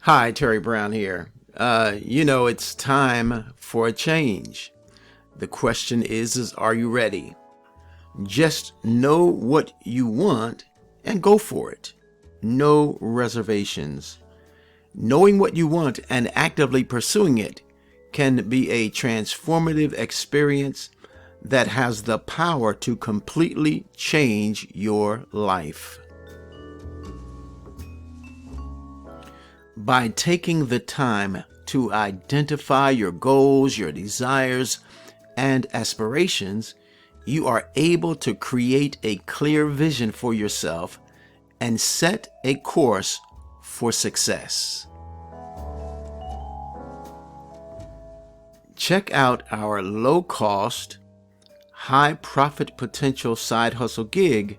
Hi, Terry Brown here. It's time for a change. The question is are you ready? Just know what you want and go for it. No reservations. Knowing what you want and actively pursuing it can be a transformative experience that has the power to completely change your life. By taking the time to identify your goals, your desires, and aspirations, you are able to create a clear vision for yourself and set a course for success. Check out our low-cost, high-profit potential side hustle gig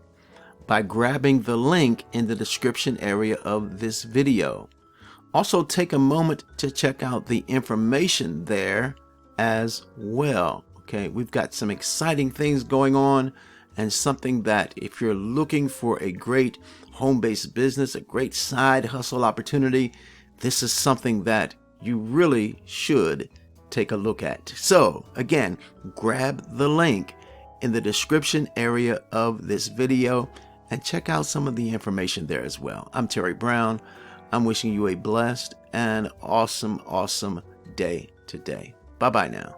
by grabbing the link in the description area of this video. Also, take a moment to check out the information there as well. Okay, we've got some exciting things going on, and something that if you're looking for a great home-based business, a great side hustle opportunity, this is something that you really should take a look at. So again, grab the link in the description area of this video and check out some of the information there as well. I'm Terry Brown. I'm wishing you a blessed and awesome day today. Bye-bye now.